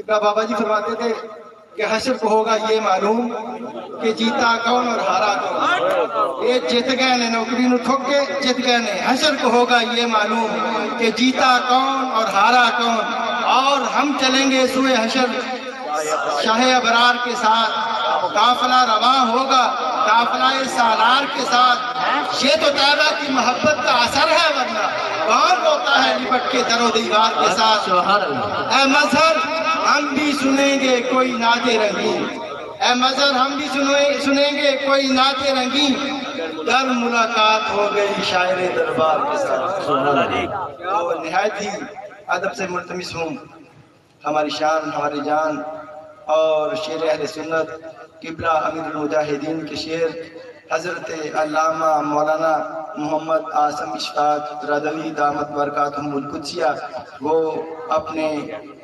بابا جی فرماتے تھے کہ حشر کو ہوگا یہ معلوم کہ جیتا کون اور ہارا کون. یہ جیت گئے نے نوکری نو ٹھوک کے جیت گئے نے. حشر کو ہوگا یہ معلوم کہ جیتا کون اور ہارا کون. اور ہم چلیں گے سوئے حشر شاہ ابرار کے ساتھ. قافلہ رواں ہوگا قافلہ سالار کے ساتھ. یہ تو طیبہ کی محبت کا اثر ہے ورنہ کون ہوتا ہے لپٹ کے در و دیوار کے ساتھ. اے مظہر ہم بھی سنیں گے کوئی نعت رنگین. اے مظہر ہم بھی سنیں گے کوئی نعت رنگین. در ملاقات ہو گئی شاعر دربار کے ساتھ. تو نہایت ہی ادب سے ملتمس ہوں ہماری شان ہماری جان اور شیر اہل سنت قبلہ امیر المجاہدین کے شعر حضرت علامہ مولانا محمد عاصم اشفاق رضوی دامت برکاتہم القدسیہ وہ اپنے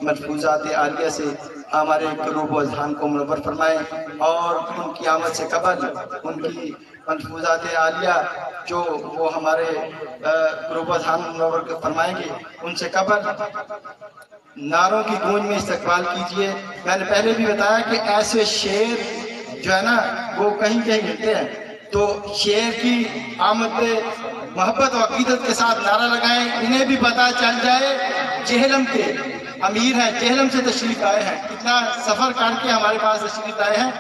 ملفوظات عالیہ سے ہمارے قلوب و اذہان کو منور فرمائیں. اور ان کی آمد سے قبل ان کی ملفوظات عالیہ جو وہ ہمارے قلوب و اذہان منور فرمائیں گے ان سے قبل نعروں کی گونج میں استقبال کیجئے. میں نے پہلے بھی بتایا کہ ایسے شعر جو ہے نا وہ کہیں کہیں ملتے ہیں. تو شعر کی آمد پہ محبت و عقیدت کے ساتھ نعرہ لگائیں. انہیں بھی پتہ چل جائے جہلم کے امیر ہیں, جہلم سے تشریف آئے ہیں, اتنا سفر کر کے ہمارے پاس تشریف آئے ہیں.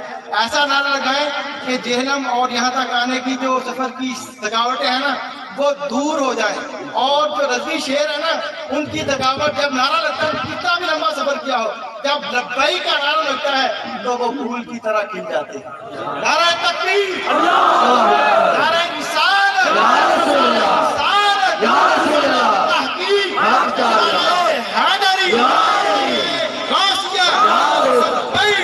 ایسا نعرہ لگائیں کہ جہلم اور یہاں تک آنے کی جو سفر کی تھکاوٹیں ہیں نا وہ دور ہو جائیں. اور جو رضوی شعر ہے نا ان کی تھکاوٹ جب نعرہ لگتا ہے کتنا بھی لمبا سفر کیا ہو جب لبئی کا نعرہ لگتا ہے تو وہ پھول کی طرح کھل جاتے ہیں. نعرہ تکبیر, نعرہ رسالت, تحقیق, حیدری, غوثیہ, لبئی.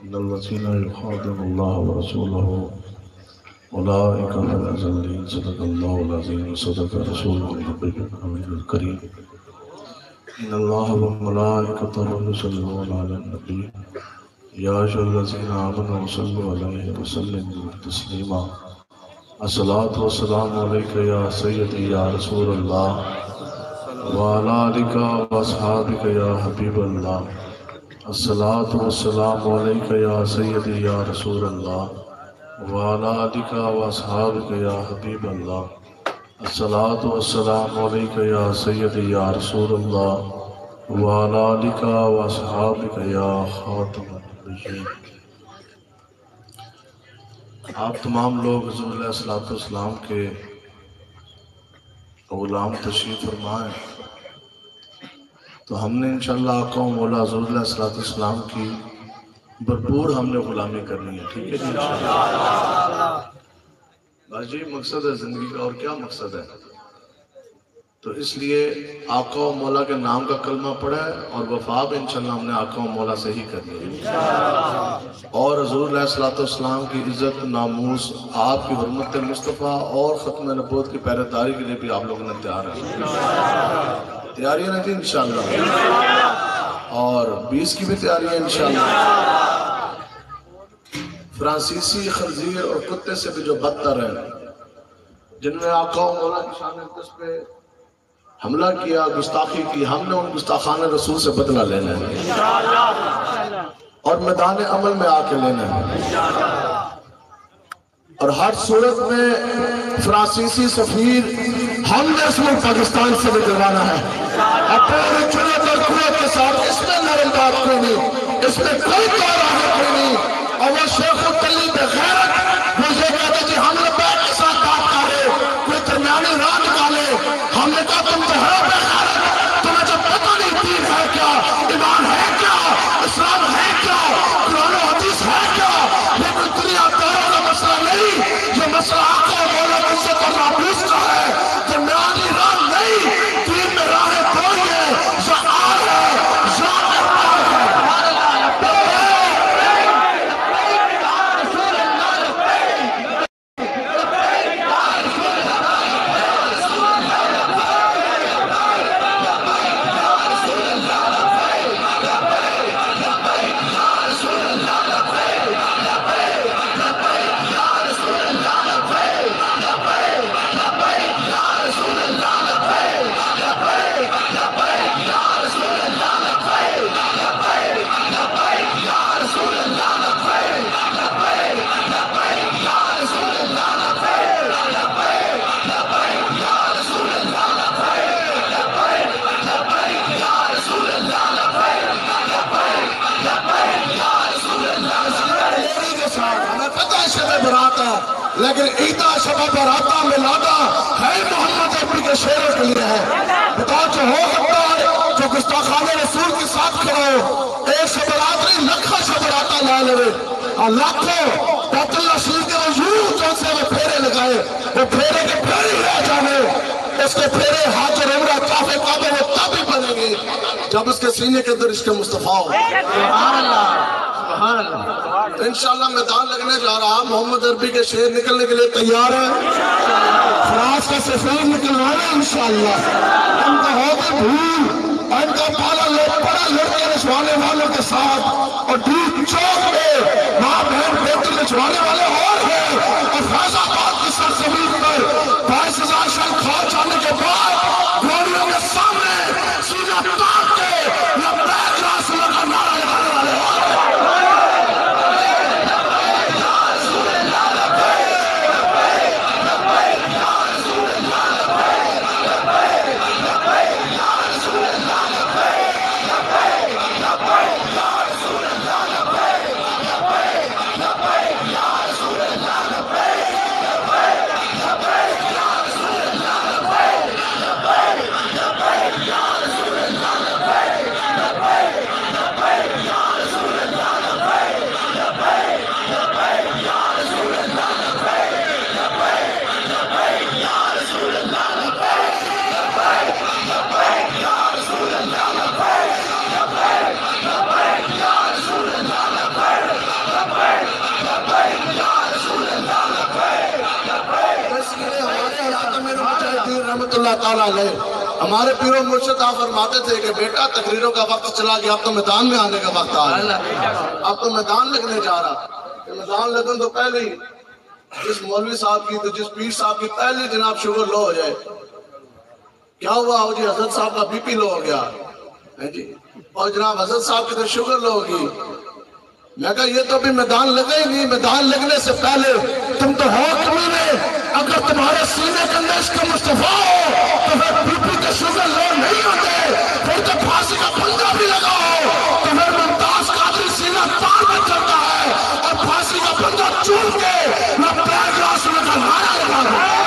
ان الذين يخادعون الله ورسوله اولئك هم الذين صدق الله العظيم وصدق رسوله النبي الامين الكريم. ان الله وملائكته يصلون على النبي يا ايها الذين امنوا صلوا عليه وسلموا تسليما. الصلاة والسلام عليك يا سيدي يا رسول الله وعلى آلك واصحابك يا حبيب الله. الصلاة والسلام عليك يا سيدي يا رسول الله وعلى آلك واصحابك يا حبيب الله. الصلاة والسلام عليك يا سيدي يا رسول الله وعلى آلك واصحابك يا خاتم النبيين. آپ تمام لوگ حضور علیہ الصلوۃ والسلام کے غلام تشریف فرمائیں تو ہم نے انشاءاللہ آقا و مولا حضور علیہ الصلوۃ والسلام کی بھرپور ہم نے غلامی کرنی ہے. ٹھیک ہے جی انشاءاللہ. بس جی مقصد ہے زندگی کا, اور کیا مقصد ہے. تو اس لیے آقا و مولا کے نام کا کلمہ پڑھا ہے اور وفا بھی انشاءاللہ ہم نے آقا و مولا سے ہی کرنی ہے. اور حضور علیہ الصلوۃ والسلام کی عزت ناموس آپ کی حرمت مصطفیٰ اور ختم نبوت کی پہرے داری کے لیے بھی آپ لوگوں نے تیار ہیں. تیاری ہے نا جی انشاءاللہ. اور 20 کی بھی تیاری ہے انشاءاللہ. فرانسیسی خنزیر اور کتے سے بھی جو بدتر ہیں, جن میں آقا و مولا کی شان اقدس پہ حملہ کیا, گستاخی کی, ہم نے ان گستاخان رسول سے بدلہ لینا ہے اور میدان عمل میں آ کے لینا ہے. اور ہر صورت میں فرانسیسی سفیر ہم نے اس میں پاکستان سے بھی دلوانا ہے. اور پورے جرأت اور قوت کے ساتھ اس میں کوئی دو راہ کوئی نہیں. اور وہ شیخ التلی بغیرت وہ یہ کہتے جی ہم لبیک کے ساتھ بات کرے کوئی درمیانی راہ نکالے. ہم نے کہا تم تو ہو بغیرت, تمہیں جب پتہ نہیں دین ہے کیا, ایمان ہے کیا, اسلام ہے کیا, قرآن و حدیث ہے کیا, لیکن دنیا داروں کا مسئلہ نہیں, یہ مسئلہ آقا و مولا عزت اور ناموس کا ہے. درمیانی راہ نہیں, دین میں راہ کوئی ہے, یا آر ہے یا اقرار ہے. لیکن عیدہ شب براتہ ملادہ ہے محمد عربی کے شعروں کے لیے ہے. بتا جو ہو سکتا ہے جو گستاخان رسول کے ساتھ کھڑو, ایک شب برات نہیں لکھا شب براتہ لا لے, اور لاکھوں بیت اللہ شریف کے یوں جو سے وہ پھیرے لگائے, وہ پھیرے کے پھیرے ہی رہ جانے. اس کے پھیرے حاجر عمرہ کعبے کعبے وہ تب ہی بنیں گے جب اس کے سینے کے اندر عشق مصطفیٰ ہو. سبحان اللہ سبحان اللہ. انشاءاللہ میدان لگنے جا رہا, محمد عربی کے شعر نکلنے کے لیے تیار ہیں, فراز کا سفیر نکلوانا انشاءاللہ. ان کا ہوگا بھول اور ان کا پالا پڑا لڑکے رچوانے والوں کے ساتھ, اور دودھ چوک میں ماں بہن بیٹی رچوانے والے اور ہیں, اور فیض آباد کی سرزمین پر 22,000 شل کھا جانے کے بعد گوڑیوں کے سامنے سینہ تاک کے لبیک یا رسول اللہ کا نعرہ لگانے والے اور ہیں. اللہ تعالیٰ علیہ ہمارے پیر و مرشد آپ فرماتے تھے کہ بیٹا تقریروں کا وقت چلا گیا, اب تو میدان میں آنے کا وقت آ گیا. اب تو میدان لگنے جا رہا. میدان لگن تو پہلے ہی جس مولوی صاحب کی تو جس پیر صاحب کی پہلے جناب شوگر لو ہو جائے. کیا ہوا ہو جی, حضرت صاحب کا بی پی لو ہو گیا جی, اور جناب حضرت صاحب کی تو شوگر لو ہوگی. میں کہا یہ تو بھی میدان لگے ہی نہیں. میدان لگنے سے پہلے تم تو ہو تمہیں میں, اگر تمہارے سینے کے اندر عشق مصطفیٰ ہو تو پھر بی پی کے شوگر لو نہیں ہوتے. پھر تو پھانسی کا پھندا بھی لگا ہو تو پھر ممتاز قادری سینہ تار میں چلتا ہے, اور پھانسی کا پھندا چون کے لبیک یا رسول اللہ کا نعرہ لگا ہے.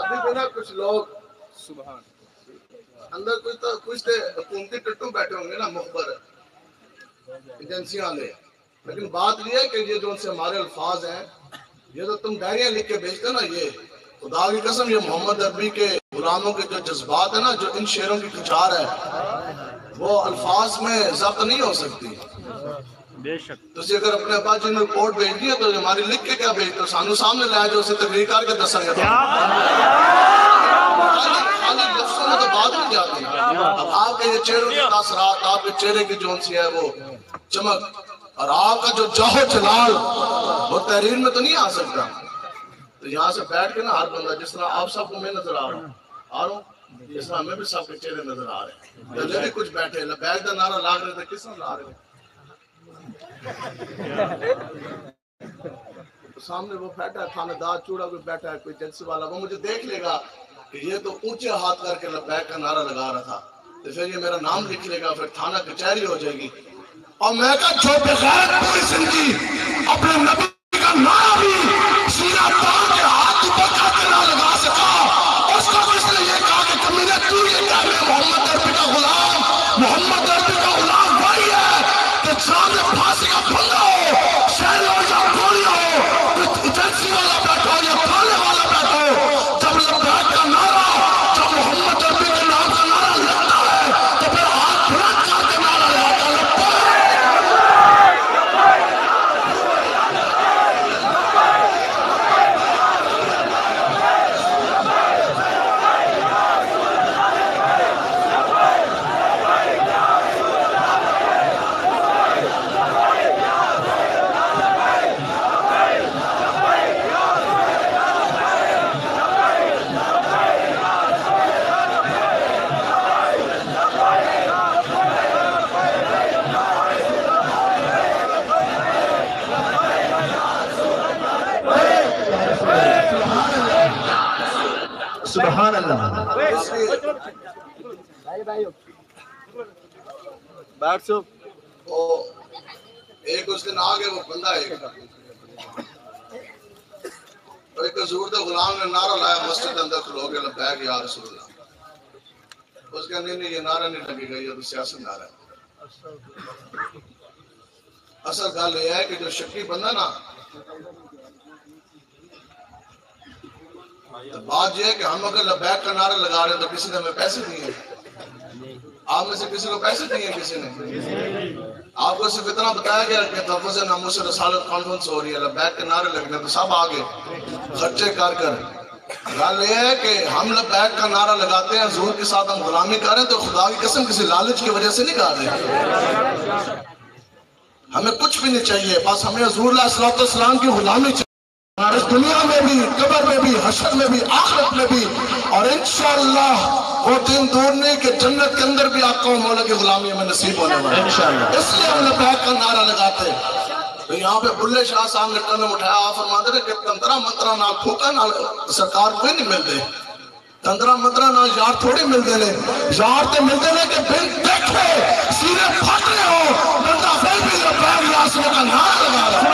ابھی بنا کچھ لوگ اندر کچھ حکومتی ٹٹو بیٹھے ہوں گے نا, مخبر ایجنسیاں لے, لیکن بات یہ ہے کہ یہ جو ان سے ہمارے الفاظ ہیں, یہ تو تم ڈائریاں لکھ کے بیچتے نا, یہ خدا کی قسم یہ محمد عربی کے غلاموں کے جو جذبات ہیں نا, جو ان شعروں کی کچار ہے, وہ الفاظ میں ضبط نہیں ہو سکتی. تو اگر اپنے ابا جی نے رپورٹ بھیج دی ہے تو ہماری لکھ کے کیا بھیج دو, سانو سامنے لائے جو اسے تقریر کر کے دسیں گے. خالی لفظوں میں تو بات نہیں جاتی. اب آپ کے یہ چہروں کے تاثرات، آپ کے چہرے کی جون سی ہے وہ چمک، اور آپ کا جو جاہو جلال وہ تحریر میں تو نہیں آ سکتا. تو یہاں سے بیٹھ کے نا ہر بندہ، جس طرح آپ سب کو میں نظر آ رہا ہوں، جس طرح ہمیں بھی سب کے چہرے نظر آ رہے ہیں. پہلے بھی کچھ بیٹھے لبیک کا نعرہ لاگ رہے تھے، کس طرح لا رہے تھے؟ سامنے وہ بیٹھا ہے تھانہ دار چوڑا، کوئی بیٹھا ہے کوئی جلسے والا، وہ مجھے دیکھ لے گا کہ یہ تو اونچے ہاتھ کر کے لبیک کا نعرہ لگا رہا تھا، تو پھر یہ میرا نام لکھ لے گا، پھر تھانہ کچہری ہو جائے گی. اور میں کہا جو بغیر پوری زندگی اپنے نبی کا نعرہ بھی سینہ تان کے ہاتھ اوپر کر کے نہ لگا سکا، اس کو کس نے یہ کہا کہ کمینے تو یہ کہہ رہے محمد عربی کا غلام، محمد عربی کا غلام وہی ہے کہ سامنے پھانسی کا پھندا ہو، شہر ہو یا گولی ہو، ایجنسی والا بیٹھا ہو یا تھانے والا بیٹھا ہو، جب لبیک کا نعرہ، جب محمد عربی کے نام کا نعرہ لگتا ہے تو پھر ہاتھ بلند کر کے نعرہ لگاتا ہے سبحان اللہ. بیٹھ سو. ایک اس دن آگے وہ بندہ ایک حضور دے غلام نے نعرہ لایا مسجد اندر کھلو کے لبیک یا رسول اللہ. اس کا نہیں یہ نعرہ نہیں لگے گا، یہ تو سیاسی نعرہ ہے. اصل گل یہ ہے کہ جو شکی بندہ نا، بات یہ ہے کہ ہم اگر لبیک کا نعرہ لگا رہے ہیں تو کسی نے ہمیں پیسے دیے، آپ میں سے کسی کو پیسے دیے کسی نے؟ آپ کو صرف اتنا بتایا گیا کہ تحفظ ناموس رسالت کانفرنس ہو رہی ہے، لبیک کے نعرے لگنے تو سب آگے خرچے کر کر. گل یہ ہے کہ ہم لبیک کا نعرہ لگاتے ہیں، حضور کے ساتھ ہم غلامی کر رہے ہیں، تو خدا کی قسم کسی لالچ کی وجہ سے نہیں کر رہے. ہمیں کچھ بھی نہیں چاہیے، بس ہمیں حضور علیہ السلام کی غلامی چاہیے، اس دنیا میں بھی، قبر میں بھی، حشر میں بھی، آخرت میں بھی. اور انشاءاللہ وہ دن دور نہیں کہ جنت کے اندر بھی آقا و مولا کی غلامی ہمیں نصیب ہونے والا ہے. اس لیے ہم لبیک کا نعرہ لگاتے ہیں. تو یہاں پہ بلے شاہ صاحب نے قدم اٹھایا، آپ فرماتے ہیں کہ تندرہ منترہ نال پھوکا نال سرکار کوئی نہیں ملتے. تندرہ منترہ نال یار تھوڑی ملتے ہیں، یار تے ملتے ہیں کہ بن دیکھے سینے پھٹ رہے ہو، بندہ پھر بھی لبیک یا رسول کا نعرہ لگا رہا ہے.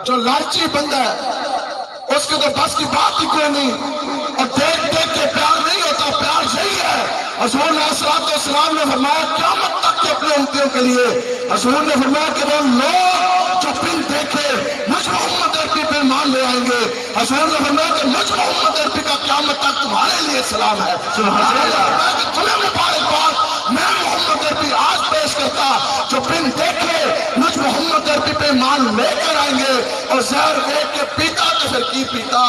جو لالچی بندہ ہے اس کے تو بس کی بات ہی کوئی نہیں، اور دیکھ دیکھ کے پیار نہیں ہوتا. پیار یہی ہے. حضور علیہ السلام نے فرمایا قیامت تک کے اپنے امتیوں کے لیے، حضور نے فرمایا کہ وہ لوگ جو بن دیکھے مجھ محمد عربی پہ ایمان لے آئیں گے. حضور نے فرمایا کہ مجھ محمد عربی کا قیامت تک تمہارے لیے سلام ہے. تمہیں مبارکباد میں محمد عربی آج پیش کرتا، جو بن دیکھے مجھ محمد عربی پہ ایمان لے کر آئیں گے. اور زہر دیکھ کے پیتا تو پھر کی پیتا،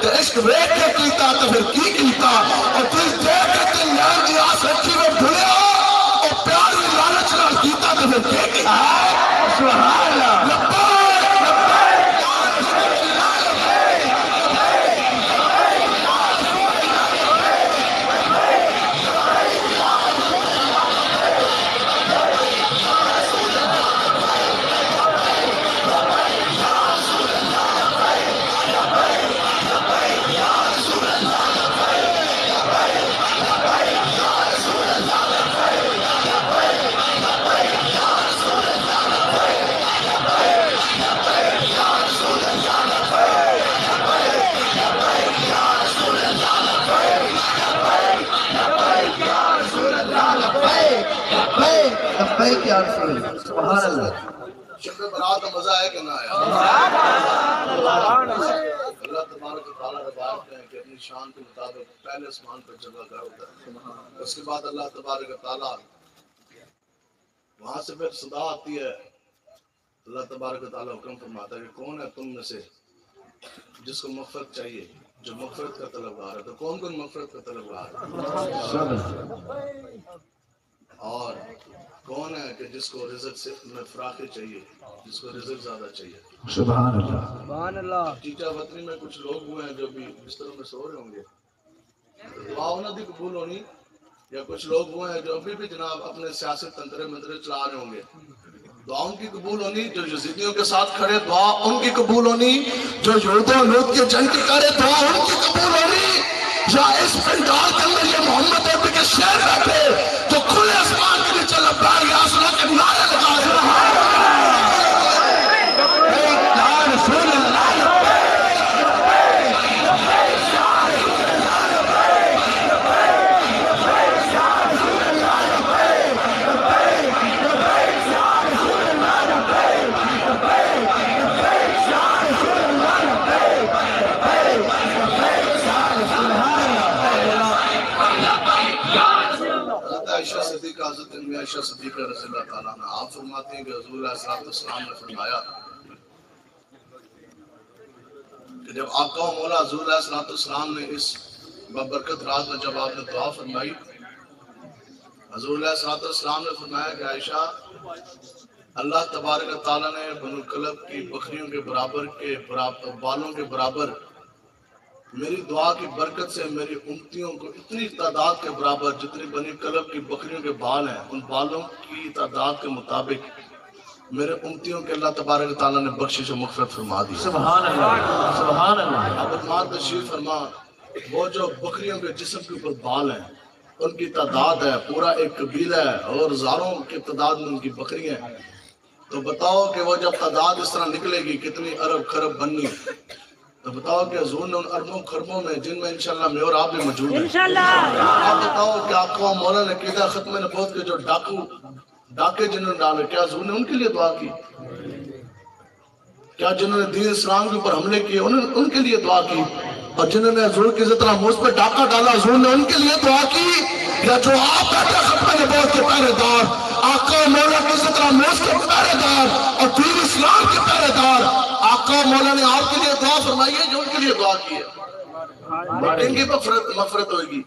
تو عشق دیکھ کے پیتا تو پھر کی پیتا، اور دل دیکھ کے دل لین کی آس رکھی میں بھولیا، اور پیار میں لالچ نہ پیتا تو پھر کی پیتا. سبحان اللہ. لبیک لبیک یا رسول سبحان اللہ. شب برات کا مزہ ہے کہ نہ آیا؟ اللہ تبارک و تعالیٰ روایت ہے کہ اپنی شان کے مطابق پہلے آسمان پر جگہ گھر ہوتا ہے، اس کے بعد اللہ تبارک و تعالیٰ وہاں سے پھر صدا آتی ہے. اللہ تبارک و تعالیٰ حکم فرماتا ہے کہ کون ہے تم میں سے جس کو مغفرت چاہیے، جو مغفرت کا طلبگار ہے. تو کون کون مغفرت کا طلبگار ہے؟ اور کون ہے کہ جس کو رزق سے میں فراخی چاہیے، جس کو رزق زیادہ چاہیے؟ سبحان اللہ. چیچا وطنی میں کچھ لوگ ہوئے ہیں جو بھی بستروں میں سو رہے ہوں گے، دعا انہوں دی قبول ہونی، یا کچھ لوگ ہوئے ہیں جو ابھی بھی جناب اپنے سیاسی تنترے منترے چلا رہے ہوں گے، دعا ان کی قبول ہونی. جو یزیدیوں کے ساتھ کھڑے دعا ان کی قبول ہونی. جو یہود و لوط کے جنگ کی کرے دعا ان کی قبول ہونی. یا اس پنڈال کے اندر یہ محمد عربی کے شعر بیٹھے جو کھلے آسمان کے نیچے لبیک یا رسول کے نعرے لگا رہے ہیں. حضرت عائشہ صدیقہ رضی اللہ تعالیٰ عنہ آپ فرماتے ہیں کہ حضور علیہ السلام نے فرمایا کہ جب آقا و مولا حضور علیہ السلام نے اس ببرکت رات میں جب آپ نے دعا فرمائی، حضور علیہ السلام نے فرمایا کہ عائشہ اللہ تبارک و تعالیٰ نے بنو کلب کی بکریوں کے برابر بالوں کے برابر میری دعا کی برکت سے میری امتیوں کو اتنی تعداد کے برابر جتنی بنی کلب کی بکریوں کے بال ہیں ان بالوں کی تعداد کے مطابق میرے امتیوں کے اللہ تبارک تعالیٰ نے بخشش و مغفرت فرما دی. سبحان اللہ. سبحان اللہ. اب اتمار تشریف فرما وہ جو بکریوں کے جسم کے اوپر بال ہیں ان کی تعداد ہے پورا ایک قبیلہ ہے اور ہزاروں کی تعداد میں ان کی بکریاں ہیں. تو بتاؤ کہ وہ جب تعداد اس طرح نکلے گی کتنی ارب خرب بننی. تو بتاؤ کہ حضور نے ان اربوں خربوں میں جن میں انشاءاللہ میں اور آپ بھی موجود ہیں. آپ بتاؤ کہ آپ کو مولا نے قیدہ ختم نبوت کے جو ڈاکے جنہوں نے ڈالے کیا حضور نے ان کے لیے دعا کی؟ کیا جنہوں نے دین اسلام کے اوپر حملے کیے ان کے لیے دعا کی؟ اور جنہوں نے حضور کی عزت ناموس پہ ڈاکہ ڈالا حضور نے ان کے لیے دعا کی؟ یا جو آپ بیٹھے ختم نبوت کے پہرے دار، آقا مولا کی عزت ناموس کے پہرے دار اور دین اسلام کے پہرے دار، آقا مولا نے آپ کے لیے دعا فرمائی ہے جو ان کے لیے دعا کی ہے. ان کی مغفرت ہوئے گی.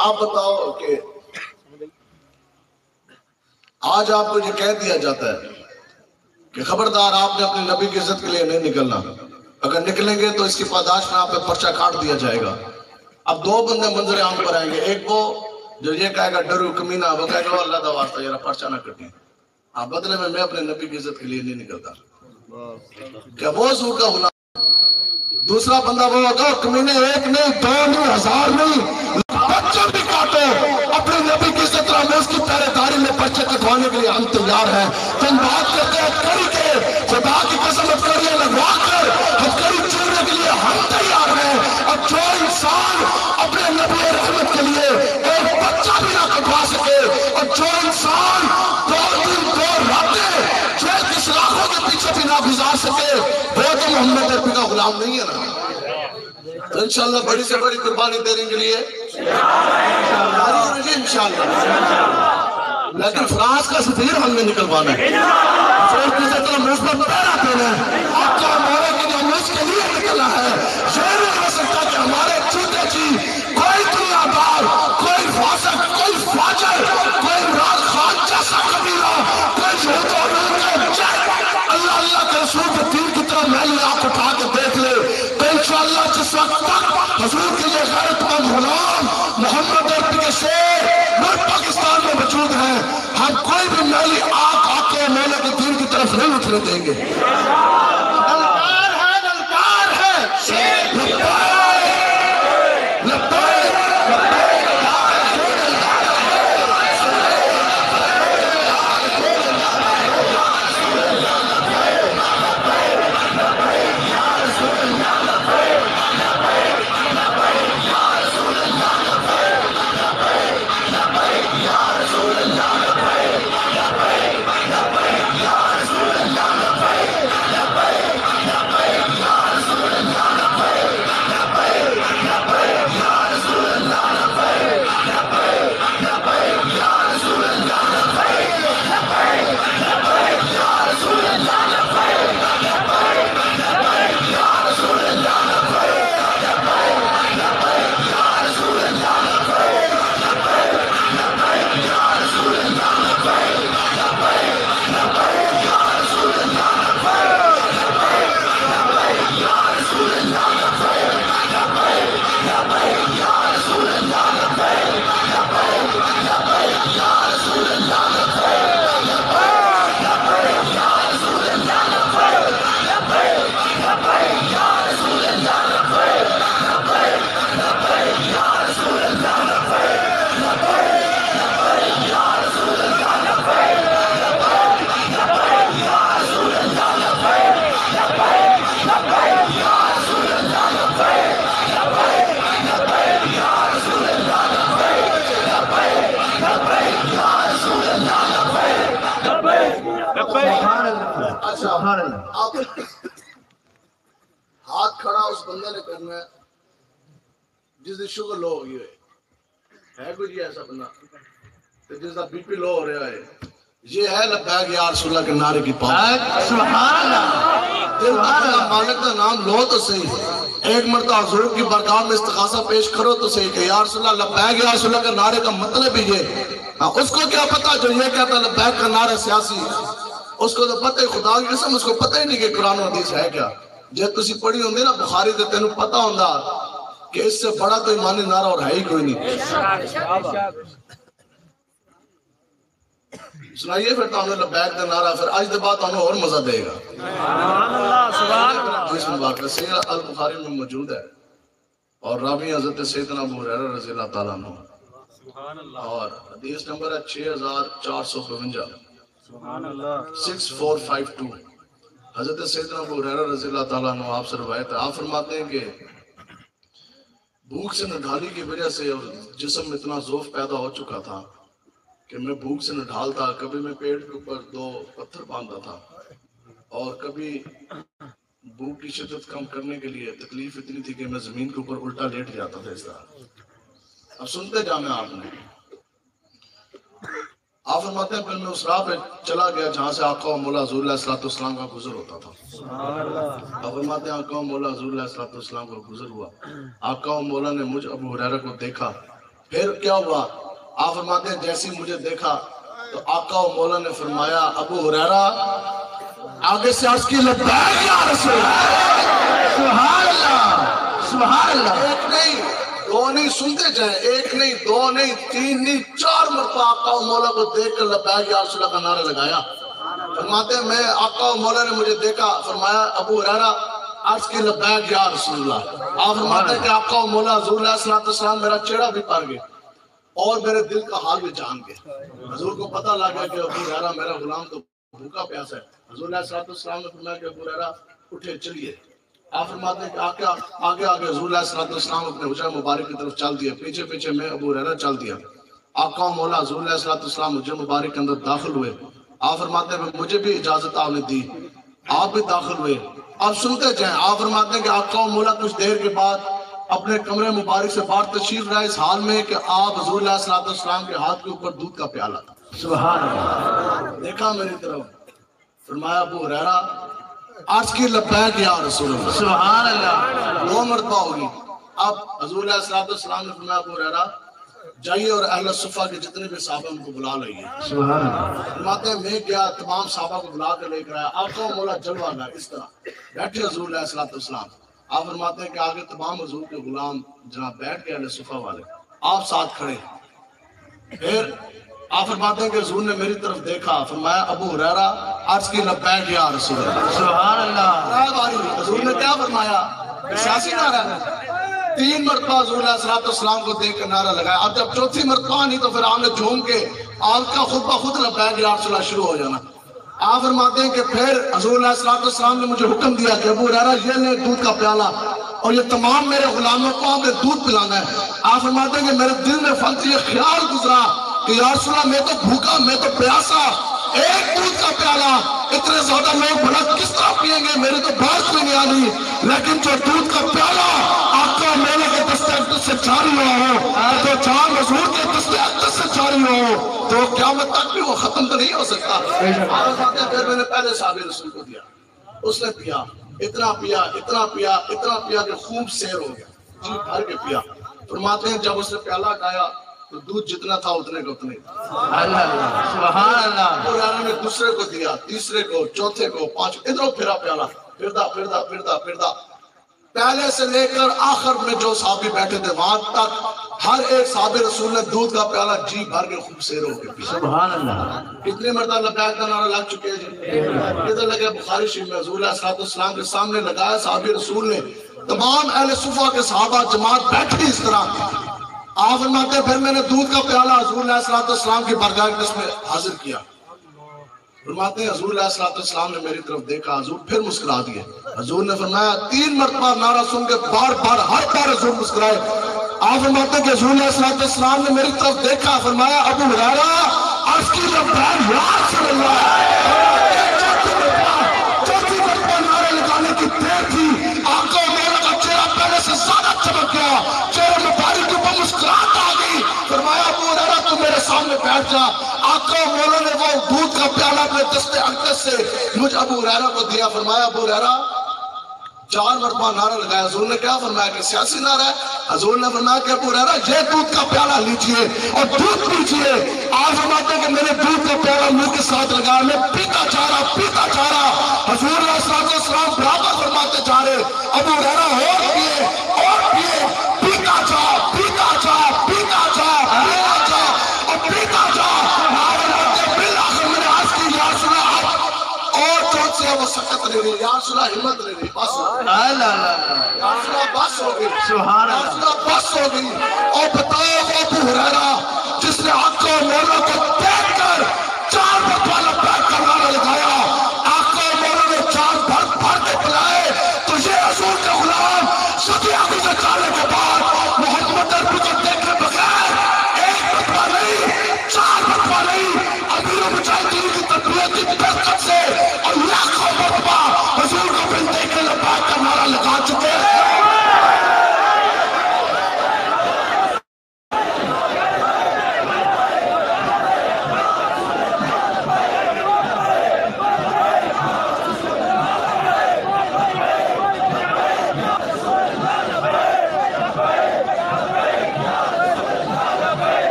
آپ بتاؤ کہ آج آپ کو یہ کہہ دیا جاتا ہے کہ خبردار آپ نے اپنے نبی کی عزت کے لیے نہیں نکلنا، اگر نکلیں گے تو اس کی پاداش میں آپ پہ پرچہ کاٹ دیا جائے گا. اب دو بندے منظر عام پر آئیں گے، ایک وہ جو یہ کہے گا ڈرو کمینہ، وہ کہے گا اللہ دا واسطہ یہ پرچہ نہ کٹیں. آپ بدلے میں اپنے نبی کی عزت کے لیے نہیں نکلتا. کیا وہ حضور کا غلام؟ دوسرا بندہ وہ ہوگا کمینے ایک نہیں دو نہیں ہزار نہیں بچے بھی کاٹو اپنے نبی کی عزت ناموس کی پہرے داری میں بچے کٹوانے کے لیے ہم تیار ہیں. تم بات کرتے ہیں کری کے خدا کی قسم کریے لگوا کر ہم کری چورنے کے لیے ہم تیار ہیں. اور جو انسان اپنے نبی رحمت کے لیے ایک بچہ بھی نہ کٹوا سکے اور جو انسان 2 دن 2 راتیں جو کس لاکھوں کے پیچھے بھی نہ گزار سکے وہ تو محمد عربی کا غلام نہیں ہے نا. تو انشاءاللہ بڑی سے بڑی قربانی دینے کے لیے انشاءاللہ. لیکن فرانس کا سفیر ہم نے نکلوانا ہے، فرانس کی عزت ناموس پر پہرا دینا ہے، آقا مولا کی ناموس کے لیے نکلنا ہے. یہ نہیں ہو سکتا کہ ہمارے چوتے جی کوئی دنیا دار، کوئی فاسق، کوئی فاجر، کوئی عمران خان جیسا قبیلہ، کوئی یہود و لوط کا اللہ حضور کے یہ غیرت مند غلام محمد عربی کے شیر ملک پاکستان میں موجود ہیں. ہم کوئی بھی میلی آنکھ آقا و مولا کے دین کی طرف نہیں اترنے دیں گے. للکار ہے شیر ہاتھ کھڑا اس بندے نے کرنا ہے جس دی شوگر لو ہو گئی ہے کوئی ایسا بندہ جس دا بی پی لو ہو رہا ہے. یہ ہے لبیک یا رسول اللہ کے نعرے کی پاک. سبحان اللہ دل کا مالک کا نام لو تو صحیح. ایک مرتبہ حضور کی بارگاہ میں استغاثہ پیش کرو تو صحیح کہ یا رسول اللہ لبیک یا رسول اللہ کے نعرے کا مطلب ہی یہ. اس کو کیا پتا جو یہ کہتا لبیک کا نعرہ سیاسی, اس کو تو پتہ ہی خدا کی قسم اس کو پتہ ہی نہیں کہ قرآن و حدیث ہے کیا. جب تسی پڑھی ہوندی نا بخاری تے تینوں پتہ ہوندا کہ اس سے بڑا تو ایمانی نعرہ اور ہے ہی کوئی نہیں. سنائیے پھر تو ہمیں لبیک کا نعرہ, پھر آج دے بعد ہمیں اور مزہ دے گا. اس مبارک صحیح البخاری میں موجود ہے اور راوی حضرت سیدنا ابو ہریرہ رضی اللہ تعالیٰ عنہ اور حدیث نمبر ہے 6452 6452. حضرت سیدنا ابو ہریرہ رضی اللہ تعالیٰ عنہ آپ سے روایت ہے. آپ فرماتے ہیں کہ بھوک سے نڈھالی کی وجہ سے اور جسم میں اتنا ضعف پیدا ہو چکا تھا کہ میں بھوک سے نڈھال تھا. کبھی میں پیٹ کے اوپر 2 پتھر باندھا تھا اور کبھی بھوک کی شدت کم کرنے کے لیے تکلیف اتنی تھی کہ میں زمین کے اوپر الٹا لیٹ جاتا تھا اس طرح. اب سنتے جانا آپ نے. آپ فرماتے ہیں پھر میں اس راہ پہ چلا گیا جہاں سے آقا و مولا حضور علیہ السلام کا گزر ہوتا تھا. آپ فرماتے ہیں آقا و مولا حضور علیہ السلام کا گزر ہوا. آقا و مولا نے مجھ ابو ہریرہ کو دیکھا. پھر کیا ہوا؟ آپ فرماتے ہیں جیسے مجھے دیکھا تو آقا و مولا نے فرمایا ابو ہریرہ آگے سے عرض کی لبیک یا رسول اللہ. سبحان اللہ سبحان اللہ. ایک نہیں 2 نہیں سنتے جائیں, ایک نہیں 2 نہیں 3 نہیں 4 مرتبہ آقا و مولا کو دیکھ کر لبیک یا رسول اللہ کا نعرہ لگایا. فرماتے ہیں میں آقا و مولا نے مجھے دیکھا, فرمایا ابو ہریرہ عرض کی لبیک یا رسول اللہ. آپ فرماتے ہیں کہ آقا و مولا حضور علیہ السلام میرا چہرہ بھی پڑ گئے اور میرے دل کا حال بھی جان گئے. حضور کو پتہ لگ گیا کہ ابو ہریرہ میرا غلام تو بھوکا پیاسا ہے. حضور علیہ السلام نے فرمایا کہ ابو ہریرہ اٹھے چلیے. آپ فرماتے ہیں کہ آگے حضور علیہ السلام اپنے حجرہ مبارک کی طرف چل دیا, پیچھے پیچھے میں ابو ہریرہ چل دیا. آقا و مولا حضور علیہ السلام حجرہ مبارک کے اندر داخل ہوئے. آپ فرماتے ہیں مجھے بھی اجازت آپ نے دی, آپ بھی داخل ہوئے. آپ سنتے جائیں. آپ فرماتے ہیں کہ آقا و مولا کچھ دیر کے بعد اپنے کمرے مبارک سے باہر تشریف لائے اس حال میں کہ آپ حضور علیہ السلام کے ہاتھ کے اوپر دودھ کا پیالہ تھا. سبحان اللہ. دیکھا میری طرف, فرمایا ابو ہریرہ عرض کی لبیک یا رسول اللہ. سبحان اللہ. 2 مرتبہ ہوگی. اب حضور علیہ السلام نے فرمایا ابو ہریرہ جائیے اور اہل صفہ کے جتنے بھی صحابہ ان کو بلا لائیے. سبحان اللہ. فرماتے ہیں میں گیا تمام صحابہ کو بلا کر لے کر آیا. آقا و مولا جلوہ گیا اس طرح بیٹھے حضور علیہ السلام. آپ فرماتے ہیں کہ آگے تمام حضور کے غلام جناب بیٹھ کے اہل صفہ والے، آپ ساتھ کھڑے، پھر آپ فرماتے ہیں کہ حضور نے میری طرف دیکھا، فرمایا ابو ہریرہ عرض کی لبیک یا رسول اللہ، سبحان اللہ، حضور نے کیا فرمایا؟ سیاسی نعرہ ہے، 3 مرتبہ حضور علیہ السلام کو دیکھ کر نعرہ لگایا، اب جب چوتھی مرتبہ نہیں تو پھر آپ نے جھوم کے آپ کا خود بخود لبیک یا رسول اللہ شروع ہو جانا۔ آپ فرماتے ہیں کہ پھر حضور علیہ السلام نے مجھے حکم دیا کہ ابو ہریرہ یہ لے دودھ کا پیالہ اور یہ تمام میرے غلاموں کو آپ نے دودھ پلانا ہے۔ آپ فرماتے ہیں کہ میرے دل میں فقط یہ خیال گزرا کہ یا رسول اللہ میں تو بھوکا، میں تو پیاسا، ایک دودھ کا پیالہ اتنے زیادہ لوگ بڑا کس طرح پیئیں گے، میرے تو بات میں نہیں آ رہی، لیکن جو دودھ کا پیالہ آقا مولا کے دست اقدس سے جاری ہوا ہو، جو جان حضور کے دست اقدس سے جاری ہو، تو قیامت تک بھی وہ ختم تو نہیں ہو سکتا۔ آپ پھر میں نے پہلے صحابی رسول کو دیا، اس نے پیا، اتنا پیا اتنا پیا اتنا پیا کہ خوب سیر ہو گیا، جی بھر کے پیا۔ فرماتے ہیں جب اس نے پیالہ کھایا تو دودھ جتنا تھا اتنے کا اتنے، سبحان اللہ، ابو ہریرہ نے دوسرے کو دیا، تیسرے کو، چوتھے کو، پانچ، ادھروں پھرا پیالہ، پھردا پہلے سے لے کر آخر میں جو صحابی بیٹھے تھے وہاں تک ہر ایک صحابی رسول نے دودھ کا پیالہ جی بھر کے خوب سیر ہو کے پیا۔ سبحان اللہ، کتنے مرتبہ لبیک کا نعرہ لگ چکے ہیں جی؟ ادھر لگے بخاری شریف میں حضور علیہ السلام کے سامنے لگایا صحابی رسول نے، تمام اہل صفہ کے صحابہ جماعت بیٹھی اس طرح۔ آپ فرماتے ہیں پھر میں نے دودھ کا پیالہ حضور علیہ السلام کی بارگاہ کے میں حاضر کیا۔ فرماتے ہیں حضور علیہ السلام نے میری طرف دیکھا، حضور پھر مسکرا دیے۔ حضور نے فرمایا 3 مرتبہ نعرہ سن کے بار بار ہر بار حضور مسکرائے۔ آپ فرماتے ہیں کہ حضور علیہ السلام نے میری طرف دیکھا، فرمایا ابو ہریرہ عرض کی لبیک یا رسول اللہ۔ چوتھی مرتبہ نعرہ لگانے کی دیر تھی، آقا مولا کا چہرہ پہلے سے زیادہ چمک گیا، چہرے مبارک کے اوپر مسکراہٹ آ گئی۔ فرمایا ابو ہریرہ تو میرے سامنے بیٹھ جا۔ آقا مولا نے وہ دودھ کا پیالہ اپنے دست اقدس سے مجھ ابو ہریرہ کو دیا۔ فرمایا ابو ہریرہ 4 مرتبہ نعرہ لگایا۔ حضور نے کیا فرمایا کہ سیاسی نعرہ ہے؟ حضور نے فرمایا کہ ابو ہریرہ یہ دودھ کا پیالہ لیجئے اور دودھ پیجئے۔ آپ فرماتے ہیں کہ میں نے دودھ کا پیالہ منہ کے ساتھ لگایا، میں پیتا جا رہا۔ حضور علیہ السلام برابر فرماتے جا رہے، ابو ہریرہ اور پیے، پیتا جا اور پیتا جا۔ بالآخر میں نے عرض کی یا رسول اللہ اور چوٹ سے وہ سکت نہیں رہی، یا رسول اللہ ہمت نہیں رہی، بس ہو گئی، یا رسول اللہ بس ہو گئی، سبحان یا رسول اللہ بس ہو گئی۔ اور بتاؤ وہ ابو ہریرہ جس نے آقا مولا کو دیکھ کر 4 مرتبہ لبیک کا نعرہ لگایا، آقا مولا نے 4 بھر کے پلائے، تو یہ حضور کے غلام صدیہ گزرنے کے بعد محمد عربی کو دیکھے بغیر 1 مرتبہ نہیں، 4 مرتبہ نہیں، امیر المجاہدین کی تربیت کی برکت سے اور لاکھوں مرتبہ حضور کو بن دیکھ کے لبیک کا نعرہ لگا چکے ہیں۔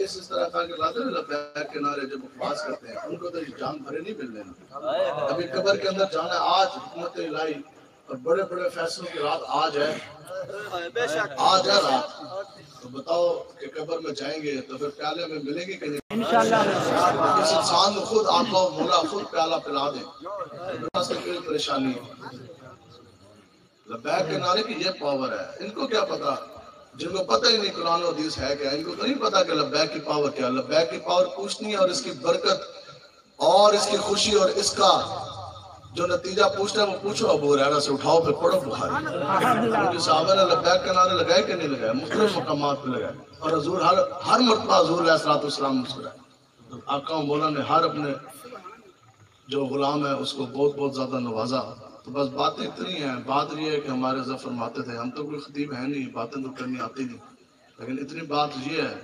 اس طرح کا کہ لازم لبیک کے نعرے جب بکواس کرتے ہیں ان کو تو جان بھرے نہیں مل لینا۔ ابھی قبر کے اندر جانا آج حکمت الہی اور بڑے بڑے فیصلوں کی رات آج ہے رات، تو بتاؤ کہ قبر میں جائیں گے تو پھر پیالے میں ملیں گے کہ نہیں؟ انشاءاللہ اس انسان کو خود آپ کو مولا خود پیالہ پلا دیں، اس سے کوئی پریشانی ہے۔ لبیک کے نعرے کی یہ پاور ہے. ان کو کیا پتا، جن کو پتہ ہی نہیں قرآن و حدیث ہے کیا، ان کو تو نہیں پتا کہ لبیک کی پاور کیا. لبیک کی پاور پوچھنی ہے اور اس کی برکت اور اس کی خوشی اور اس کا جو نتیجہ پوچھنا ہے وہ پوچھو ابو ہریرہ سے، اٹھاؤ پہ پڑھو بخاری. کیونکہ صحابہ نے لبیک کے نعرے لگائے کہ نہیں لگائے، مختلف مقامات پہ لگائے. اور حضور ہر مرتبہ حضور علیہ السلام مسکرائے. آقا و مولا نے ہر اپنے جو غلام ہے اس کو بہت بہت زیادہ نوازا. تو بس باتیں اتنی ہیں. بات یہ ہے کہ ہمارے ظفر فرماتے تھے، ہم تو کوئی خطیب ہے نہیں، باتیں تو کرنی آتی نہیں، لیکن اتنی بات یہ ہے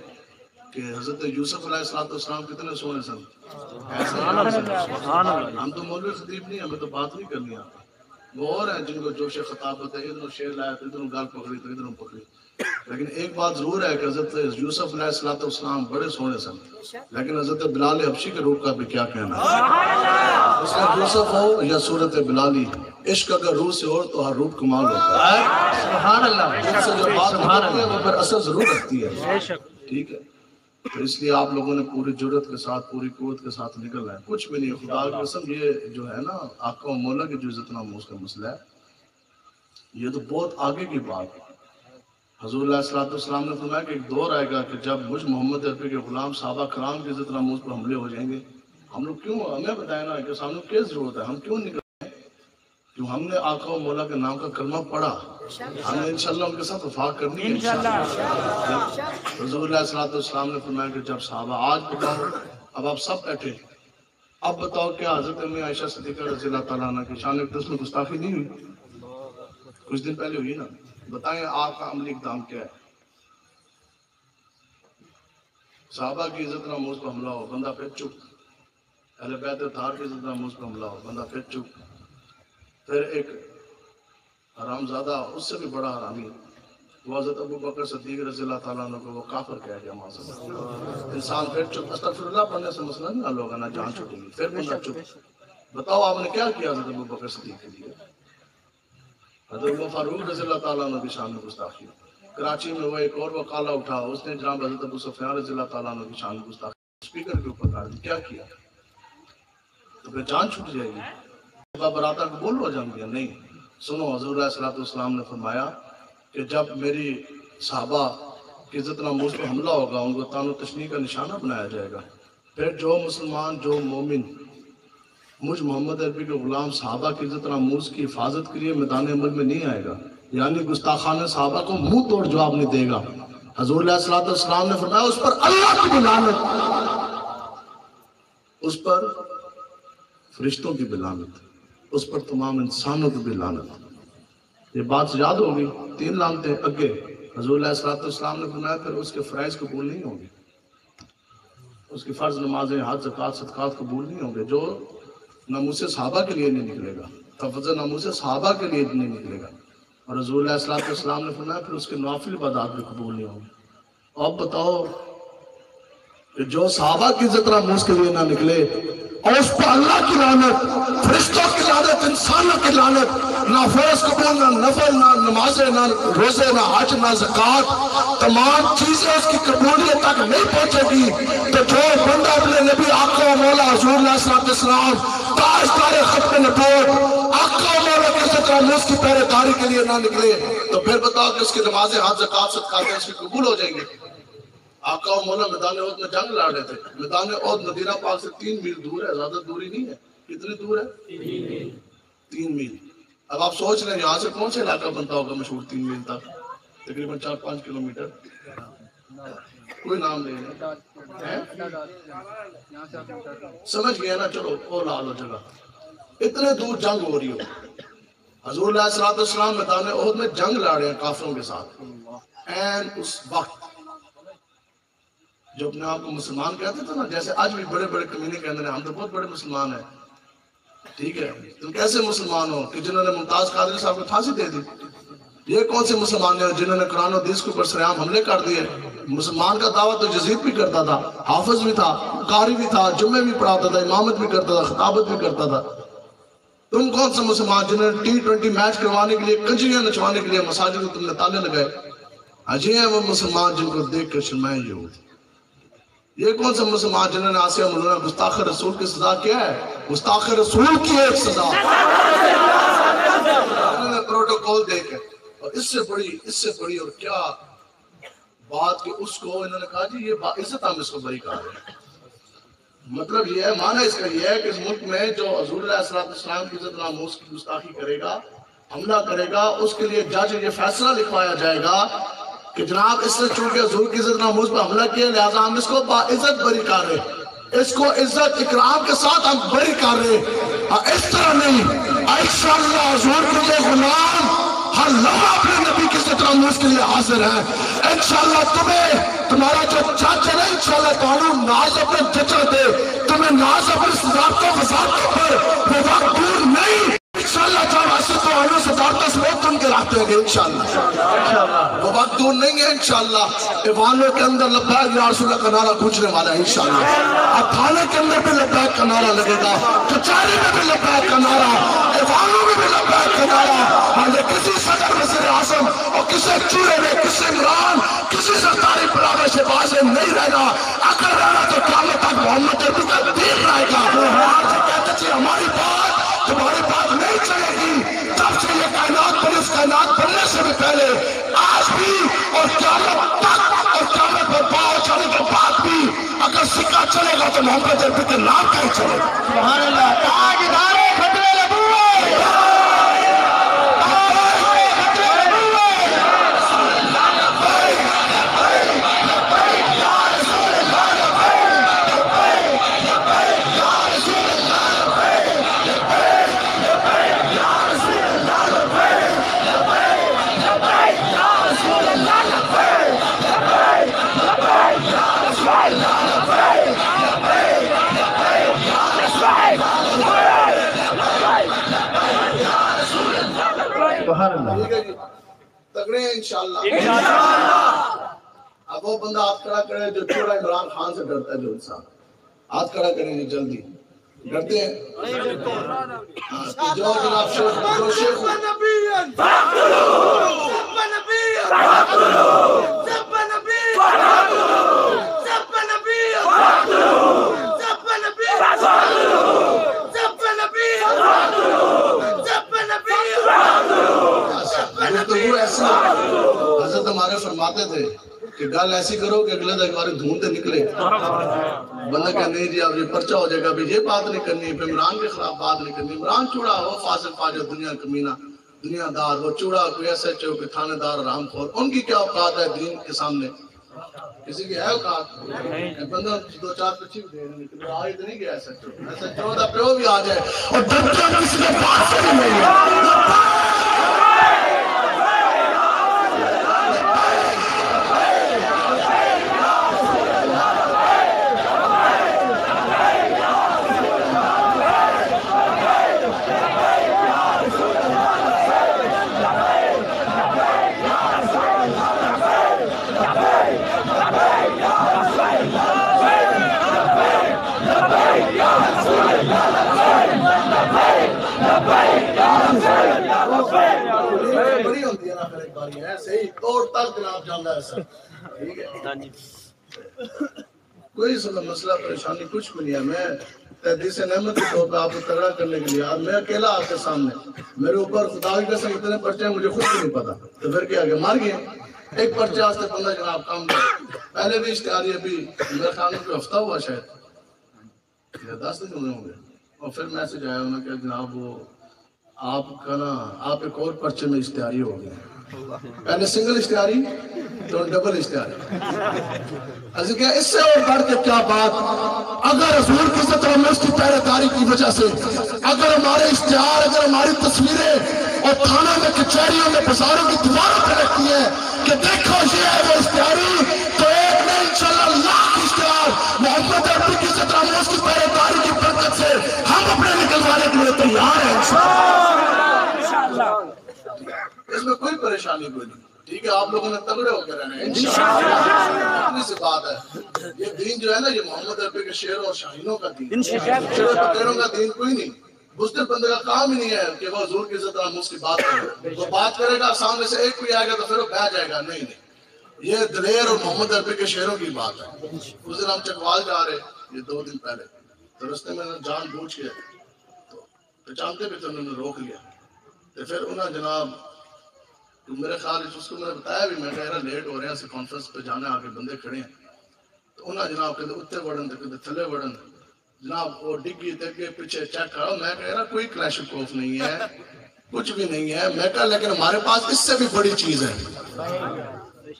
کہ حضرت یوسف علیہ السلام کتنے سونے سن. ہم تو مولوی خطیب نہیں، ہمیں تو بات نہیں کرنی آتی. وہ اور ہیں جن کو جوش خطابت ہے، ادھر شعر لایا تو ادھر گال پکڑی تو ادھر پکڑی. لیکن ایک بات ضرور ہے کہ حضرت یوسف علیہ السلام بڑے سونے سن، لیکن حضرت بلال حبشی کے روح کا بھی کیا کہنا ہے. اس میں یوسف ہو یا صورت بلالی، عشق اگر روح سے ہو تو ہر روح کمال ہوتا ہے. سبحان اللہ. ان سے جو بات نکلتی ہے وہ پھر اثر ضرور رکھتی ہے. ٹھیک ہے، تو اس لیے آپ لوگوں نے پوری جرت کے ساتھ پوری قوت کے ساتھ نکلنا ہے. کچھ بھی نہیں، خدا کی قسم. یہ جو ہے نا آقا و مولا کی جو عزت ناموس کا مسئلہ ہے، یہ تو بہت آگے کی بات ہے. حضور علیہ السلام نے فرمایا کہ ایک دور آئے گا کہ جب مجھ محمد عربی کے غلام صحابہ کرام کی عزت ناموس پر حملے ہو جائیں گے. ہم لوگ کیوں، ہمیں بتائیں نا کہ سامنے کیا ضرورت ہے، ہم کیوں نکلیں؟ کیوں ہم نے آقا و مولا کے نام کا کلمہ پڑھا، ہم نے انشاءاللہ ان کے ساتھ وفا کرنی ہے انشاءاللہ. حضور علیہ السلام نے فرمایا کہ جب صحابہ آج بتاؤ، اب آپ سب بیٹھے، اب بتاؤ کیا حضرت امی عائشہ صدیقہ رضی اللہ تعالیٰ عنہ کی شان اقدس میں گستاخی نہیں ہوئی؟ کچھ دن پہلے ہوئی نا. بتائیں آپ کا عملی اقدام کیا ہے؟ صحابہ کی عزت ناموس پر حملہ ہو، بندہ پھر چپ. اہل بیت اطہار کی عزت ناموس پر حملہ ہو، بندہ پھر چپ. پھر ایک حرام زادہ اس سے بھی بڑا حرامی، وہ حضرت ابو بکر صدیق رضی اللہ تعالیٰ عنہ کو وہ کافر کہہ گیا معاذ. انسان پھر چپ. استغفر اللہ پڑھنے سے مسئلہ نہیں حل ہوگا، نہ جان چھوٹے گی. پھر بندہ چپ. بتاؤ آپ نے کیا کیا حضرت ابو بکر صدیق کے لیے؟ حضرت عمر فاروق رضی اللہ تعالیٰ عنہ کی شان میں گستاخی. کراچی میں وہ ایک اور وکالہ اٹھا، اس نے جناب حضرت ابو سفیان رضی اللہ تعالیٰ عنہ کی شان میں گستاخی اسپیکر کے اوپر کر دی. کیا کیا؟ تو پھر جان چھوٹ جائے گی. براتا قبول ہو جان گیا؟ نہیں. سنو، حضور علیہ السلام نے فرمایا کہ جب میری صحابہ کی عزت ناموس پر حملہ ہوگا، ان کو تان و تشنیع کا نشانہ بنایا جائے گا. پھر جو مسلمان، جو مومن مجھ محمد عربی کے غلام صحابہ کی عزت ناموس کی حفاظت کے لیے میدان عمل میں نہیں آئے گا، یعنی گستاخانہ صحابہ کو منہ توڑ جواب نہیں دے گا، حضور علیہ السلام نے فرمایا اس پر اللہ کی بھی لعنت، اس پر فرشتوں کی بھی لعنت، اس پر تمام انسانوں کی بھی لعنت. یہ بات یاد ہوگی. 3 لعنتیں اگے حضور علیہ السلام نے فرمایا پھر اس کے فرائض قبول نہیں ہوں گے، اس کی فرض نمازیں، حج، زکوٰۃ، صدقات قبول نہیں ہوں گے. جو ناموس صحابہ کے لیے نہیں نکلے گا، تفضل ناموس صحابہ کے لیے نہیں نکلے گا. اور حضور علیہ السلام نے فرمایا پھر اس کے نوافل عبادات بھی قبول نہیں ہوں گے. اب بتاؤ کہ جو صحابہ کی عزت ناموس کے لیے نہ نکلے، اور اس پر اللہ کی لعنت، فرشتوں کی لعنت، انسانوں کی لعنت، نہ فرض قبول، نہ نفل، نہ نمازیں، نہ روزے، نہ حج، نہ زکوٰۃ، تمام چیزیں اس کی قبولیت تک نہیں پہنچے گی. تو جو بندہ اپنے نبی آقا و مولا حضور علیہ السلام تاجدار ختم نبوت آقا و مولا کے عزت ناموس کی پہرےداری کے لیے نہ نکلے، تو پھر بتاؤ کہ اس کی نمازیں، حج، زکوٰۃ، صدقات اس کی قبول ہو جائیں گے؟ آقا و مولا میدان احد میں جنگ لڑ رہے تھے. میدان احد مدینہ پاک سے 3 میل دور ہے، زیادہ دوری نہیں ہے. کتنی دور ہے؟ 3 میل. اب آپ سوچ رہے ہیں یہاں سے کون سے علاقہ بنتا ہوگا مشہور 3 میل تک؟ تقریباً 4-5 کلومیٹر. کوئی نام نہیں ہے، سمجھ گئے نا؟ چلو اور لا لو جگہ. اتنے دور جنگ ہو رہی ہو. حضور علیہ السلام میدان احد میں جنگ لڑ رہے ہیں کافروں کے ساتھ. این اس وقت جو اپنے آپ کو مسلمان کہتے تھے نا، جیسے آج بھی بڑے بڑے کمینے کہتے ہیں ہم تو بہت بڑے مسلمان ہیں. ٹھیک ہے، تم کیسے مسلمان ہو کہ جنہوں نے ممتاز قادری صاحب کو پھانسی دے دی؟ یہ کون سے مسلمان ہیں جنہوں نے قرآن و حدیث کے اوپر سرعام حملے کر دیے؟ مسلمان کا دعویٰ تو یزید بھی کرتا تھا، حافظ بھی تھا، قاری بھی تھا، جمعے بھی پڑھاتا تھا، امامت بھی کرتا تھا، خطابت بھی کرتا تھا. تم کون سے مسلمان جنہوں نے T20 میچ کروانے کے لیے، کنجریاں نچوانے کے لیے مساجد میں تم نے تالے لگائے؟ اجی ہیں وہ مسلمان جن کو دیکھ کر شرمائیں یہ ہوتی. یہ کون سے مسلمان جنہوں نے آسیہ مولانا گستاخ رسول کی سزا کیا ہے؟ گستاخ رسول کی ایک سزا. انہوں نے پروٹوکول قول دے کے، اور اس سے بڑی اور کیا بات کہ اس کو انہوں نے کہا جی یہ عزت ہم اس کو بری کہا رہے ہیں۔ مطلب یہ ہے، معنی اس کا یہ ہے کہ اس ملک میں جو حضور علیہ السلام کی عزت ناموس کی گستاخی کرے گا، حملہ کرے گا، اس کے لیے جج یہ فیصلہ لکھوایا جائے گا کہ جناب اس نے چونکہ حضور کی عزت ناموس پر حملہ کیا، لہذا ہم اس کو باعزت بری کر رہے ہیں، اس کو عزت اکرام کے ساتھ ہم بری کر رہے ہیں۔ اس طرح نہیں، انشاءاللہ حضور کے غلام ہر لمحہ اپنے نبی کی عزت ناموس کے لیے حاضر ہیں۔ انشاءاللہ تمہارا جو جج ہے نا، انشاءاللہ تعالیٰ ناز اپنے ججر دے، تمہیں ناز اپنے صدارتوں وزارتوں پر وہ وقت دور نہیں، انشاءاللہ جب حسد و عنو صدارتہ سے لوگ تم کے رہتے ہیں انشاءاللہ، وہ وقت دور نہیں ہے انشاءاللہ۔ ایوانوں کے اندر لبیک یا رسول اللہ کا نعرہ گونجنے والا ہے انشاءاللہ، اب تھانے کے اندر بھی لبیک کا نعرہ لگے گا، کچہری میں بھی لبیک کا نعرہ، ایوانوں میں بھی لبیک کا نعرہ، اور کسی صدر وزیر اعظم اور کسی چورے میں کسی عمران کسی سرکاری پلاوے سے بازے نہیں رہنا، اگر رہنا تو قیامت تک محمد عربی کا دین رہے گا۔ آج کہتے تھے ہماری بات تمہاری بات نہیں چلے گی، جب سے یہ کائنات بنی، اس کائنات بننے سے بھی پہلے، آج بھی اور قیامت تک، اور قیامت پر پاؤ چلنے کے بعد بھی اگر سکہ چلے گا تو محمد عربی کے نام کا ہی چلے گا۔ سبحان اللہ، تاجدار ختم نبوت، تگڑے ہیں انشاءاللہ۔ اب وہ بندہ ہاتھ کھڑا کرے جو چھوڑا عمران خان سے ڈرتا ہے، جو انسان ہاتھ کھڑا کریں گے جلدی، ڈرتے ہیں جو جناب شیخ حضرت ہمارے فرماتے تھے کہ گل ایسی کرو کہ اگلے دن ہماری دھون تے نکلے، بندہ کہ نہیں جی اب یہ پرچہ ہو جائے گا، اب یہ بات نہیں کرنی، پھر عمران کے خلاف بات نہیں کرنی۔ عمران چوڑا ہو، فاسق فاجر، دنیا کمینہ، دنیا دار، وہ چوڑا کوئی ایس ایچ او، کوئی تھانے دار، رحم خور، ان کی کیا اوقات ہے دین کے سامنے؟ کسی کی ہے اوقات؟ بندہ دو چار پچھی بھی دے رہے ہیں، آئی تو نہیں گیا ایس ایچ او دا پیو بھی آ جائے اور دنیا کسی کے پاس سے نہیں ہے۔ بڑی ہوتی ہے نا پھر ایک باری ہے صحیح طور تک جناب جاندہ ہے سر، ٹھیک ہے، کوئی مسئلہ پریشانی کچھ بھی نہیں ہے۔ میں تحدیث نعمت کے طور پہ آپ کو تگڑا کرنے کے لیے، اور میں اکیلا آپ کے سامنے، میرے اوپر خدا کی قسم اتنے پرچے ہیں مجھے خود بھی نہیں پتا، تو پھر کیا کہ مار گئے ایک پرچہ آج تک بندہ جناب کام دے، پہلے بھی اشتہاری ابھی میرے خیال میں کوئی ہفتہ ہوا شاید یا 10 دن ہوئے ہوں گے، اور پھر میسج آیا انہوں نے کہ جناب وہ آپ کا نا آپ ایک اور پرچے میں اشتہاری ہو گئے، پہلے سنگل اشتہاری تو ڈبل اشتہاری۔ ایسے کہ اس سے اور بڑھ کے کیا بات، اگر حضور کی عزت اور اس کی پہرے داری کی وجہ سے اگر ہمارے اشتہار، اگر ہماری تصویریں اور تھانوں میں کچہریوں میں بازاروں کی دیواروں پہ رکھتی ہیں کہ دیکھو یہ ہے وہ اشتہاری، تو ایک میں انشاءاللہ لاکھ اشتہار محمد عربی کی عزت اور اس کی پہرے داری کی برکت سے ہم اپنے نکلوانے کے لیے تیار ہیں انشاءاللہ۔ اس میں کوئی پریشانی کوئی نہیں، ٹھیک ہے، آپ لوگوں نے تگڑے ہو کے رہنا ہے انشاءاللہ۔ اتنی سی بات ہے، یہ دین جو ہے نا یہ محمد عربی کے شعر اور شاہینوں کا دین، شعر و فقیروں کا دین کوئی نہیں۔ بزدل بندے کا کام ہی نہیں ہے کہ وہ حضور کی عزت اور اس کی بات کرے، وہ بات کرے گا سامنے سے ایک بھی آئے گا تو پھر وہ بہ جائے گا، نہیں نہیں، یہ دلیر اور محمد عربی کے شعروں کی بات ہے۔ اس دن ہم چکوال جا رہے، یہ 2 دن پہلے، تو رستے میں جان بوجھ کے تو جانتے بھی تو انہوں نے روک لیا، تو پھر انہوں نے جناب تو میرے خیال اس کو میں نے بتایا بھی میں کہہ رہا لیٹ ہو رہے ہیں اسی کانفرنس پہ جانے آگے بندے کھڑے ہیں تو انہاں جناب کہتے اتنے وڑن تو کہتے تھلے وڑن جناب وہ ڈگی دگے پیچھے چیک کرو میں کہہ رہا کوئی کلیشکوف نہیں ہے کچھ بھی نہیں ہے میں کہا لیکن ہمارے پاس اس سے بھی بڑی چیز ہے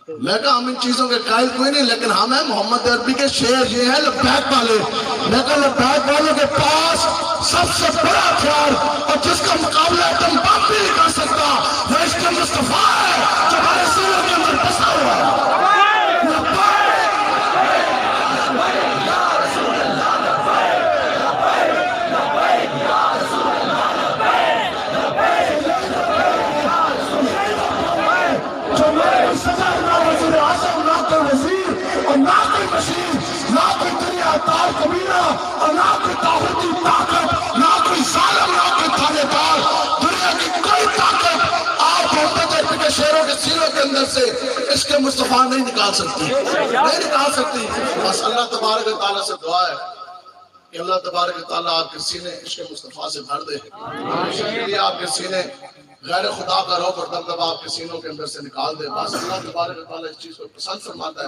میں کہا ہم ان چیزوں کے قائل کوئی نہیں لیکن ہم ہیں محمد عربی کے شعر یہ ہیں لبیک والے میں کہا لبیک والوں کے پاس سب سے بڑا ہتھیار اور جس کا مقابلہ ایٹم بم بھی نہیں کر سکتا وہ عشق مصطفیٰ ہے جو ہمارے سینوں کے اندر بسا ہوا ہے تار کبیرہ اور نہ کوئی طاغوتی طاقت نہ کوئی ظالم نہ کوئی تھانے دار دنیا کی کوئی طاقت آپ محمد عربی کے شعروں کے سینوں کے اندر سے اس کے مصطفیٰ نہیں نکال سکتی بس اللہ تبارک و تعالیٰ سے دعا ہے کہ اللہ تبارک و تعالیٰ آپ کے سینے اس کے مصطفیٰ سے بھر دے ہمیشہ کے لیے آپ کے سینے غیر خدا کا روح اور دبدبہ آپ کے سینوں کے اندر سے نکال دے بس اللہ تبارک و تعالیٰ اس چیز کو پسند فرماتا ہے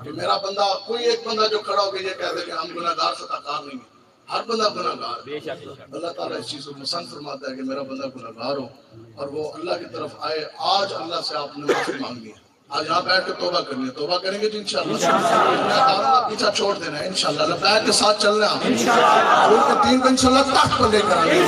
کہ میرا بندہ کوئی ایک بندہ جو کھڑا ہو کے یہ کہہ دے کہ ہم گناہگار خطا کار نہیں ہیں ہر بندہ گناہگار ہے اللہ تعالیٰ اس چیز کو پسند فرماتا ہے کہ میرا بندہ گناہگار ہو اور وہ اللہ کی طرف آئے آج اللہ سے آپ نے معافی مانگنی ہے آج یہاں بیٹھ کے توبہ کرنی ہے توبہ کریں گے تو انشاءاللہ پیچھا چھوڑ دینا ہے انشاءاللہ اللہ بیٹھ کے ساتھ چلنا ہے ان کے دین کو انشاءاللہ تخت پر لے کر آئیں گے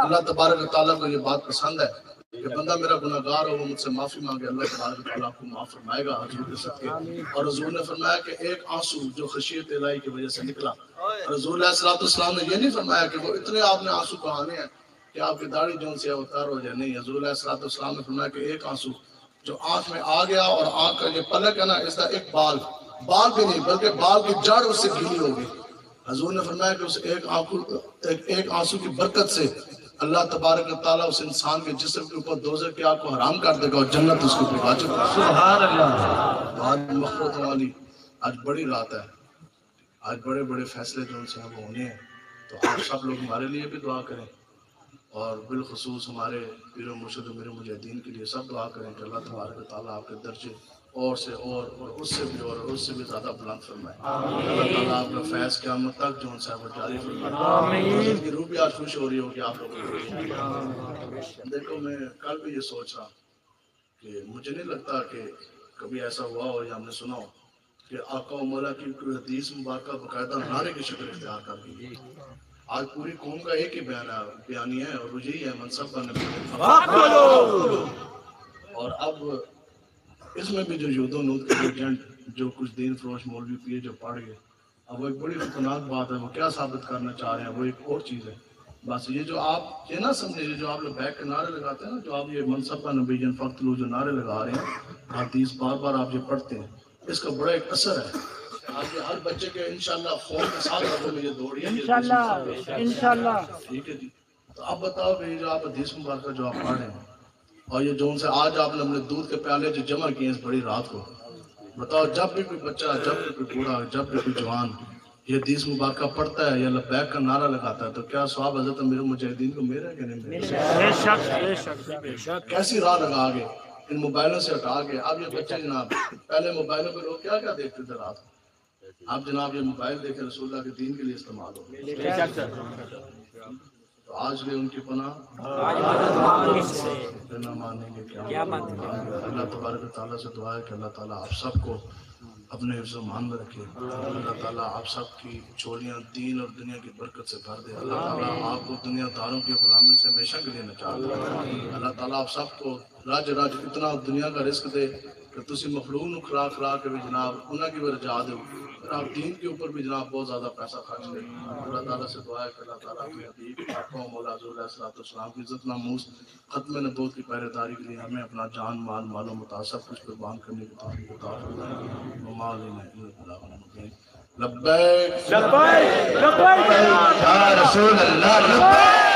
اللہ تبارک و تعالیٰ کو یہ بات پسند ہے کہ بندہ میرا گناہگار ہو وہ مجھ سے معافی مانگے اللہ تبارک و تعالیٰ کو معاف فرمائے گا حضور کے صدقے اور حضور نے فرمایا کہ ایک آنسو جو خشیت الہی کی وجہ سے نکلا رسول اللہ صلی اللہ علیہ وسلم نے یہ نہیں فرمایا کہ وہ اتنے آپ نے آنسو بہانے ہیں کہ آپ کی داڑھی جون سے اتار ہو جائے نہیں حضور اللہ صلی اللہ علیہ وسلم نے فرمایا کہ ایک آنسو جو آنکھ میں آ گیا اور آنکھ کا یہ پلک ہے نا اس کا ایک بال بھی نہیں بلکہ بال کی جڑ اس سے گیلی ہوگی حضور نے فرمایا کہ اس ایک آنسو کی برکت سے اللہ تبارک و تعالیٰ اس انسان کے جسم کے اوپر دوزخ کی آگ کو حرام کر دے گا اور جنت اس کو واجب کر دے گا سبحان اللہ آج مغفرت والی آج بڑی رات ہے آج بڑے بڑے فیصلے جو ان سے ہم ہونے ہیں تو آپ سب لوگ ہمارے لیے بھی دعا کریں اور بالخصوص ہمارے پیر و مرشد و میرے مجاہدین کے لیے سب دعا کریں کہ اللہ تبارک و تعالیٰ آپ کے درجے اور سے اور اس سے بھی اور اس سے بھی زیادہ بلند فرمائے اللہ تعالیٰ آپ کا فیض قیامت تک جو ان سے وہ جاری فرمائے کی روح بھی آج خوش ہو رہی ہوگی آپ لوگوں دیکھو میں کل بھی یہ سوچ رہا کہ مجھے نہیں لگتا کہ کبھی ایسا ہوا ہو یا ہم نے سنا ہو کہ آقا و مولا کی کوئی حدیث مبارکہ باقاعدہ نعرے کی شکل اختیار کر دی آج پوری قوم کا ایک ہی بیانی ہے اور وہ یہی ہے منصب کا نبی اور اب اس میں بھی جو یہود و نود کے ایجنٹ جو کچھ دین فروش مولوی پیے جو پڑھ گئے اب وہ ایک بڑی خطرناک بات ہے وہ کیا ثابت کرنا چاہ رہے ہیں وہ ایک اور چیز ہے بس یہ جو آپ یہ نہ سمجھے جو آپ لوگ بیک کے نعرے لگاتے ہیں نا جو آپ یہ منصب کا نبی جن فقط لوگ جو نعرے لگا رہے ہیں حدیث بار بار آپ یہ پڑھتے ہیں اس کا بڑا ایک اثر ہے آپ کے ہر بچے کے انشاءاللہ فون کے ساتھ رکھو میں یہ دوڑی ہے انشاءاللہ ٹھیک ہے جی تو آپ بتاؤ کہ یہ جو آپ حدیث مبارکہ جو آپ پڑھ رہے ہیں اور یہ جو ان سے آج آپ نے اپنے دودھ کے پیالے جو جمع کیے اس بڑی رات کو بتاؤ جب بھی کوئی بچہ جب بھی کوئی بوڑھا جب بھی کوئی جوان یہ حدیث مبارکہ پڑھتا ہے یا لبیک کا نعرہ لگاتا ہے تو کیا ثواب حضرت امیر المجاہدین کو میرا ہے کہ نہیں میرا کیسی راہ لگا آگے ان موبائلوں سے ہٹا کے اب یہ بچے جناب پہلے موبائلوں پہ لوگ کیا کیا دیکھتے تھے رات کو اب جناب یہ موبائل دیکھے رسول اللہ کے دین کے لیے استعمال ہو تو آج بھی ان کی پناہ نہ مانیں گے کیا اللہ تبارک و تعالیٰ سے دعا ہے کہ اللہ تعالیٰ آپ سب کو اپنے حفظ و مان میں رکھے اللہ تعالیٰ آپ سب کی چولیاں دین اور دنیا کی برکت سے بھر دے اللہ تعالیٰ آپ کو دنیا داروں کی غلامی سے ہمیشہ کے لیے نجات دے اللہ تعالیٰ آپ سب کو راج اتنا دنیا کا رزق دے کہ تسی مخلوق نو کھلا کھلا کے بھی جناب انہاں کی ورجا دو اور آپ دین کے اوپر بھی جناب بہت زیادہ پیسہ خرچ کریں اللہ تعالیٰ سے دعا ہے کہ اللہ تعالیٰ اپنے حبیب آقا مولا حضور علیہ السلام کی عزت ناموس ختم نبوت کی پہرے داری کے لیے ہمیں اپنا جان مال و متاع سب کچھ قربان کرنے کی توفیق عطا فرمائے وما علینا الا البلاغ لبیک لبیک لبیک یا رسول اللہ لبیک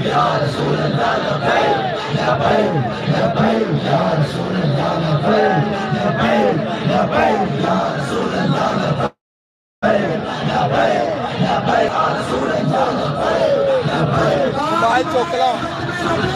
یا رسول اللہ موبائل چوک لاؤ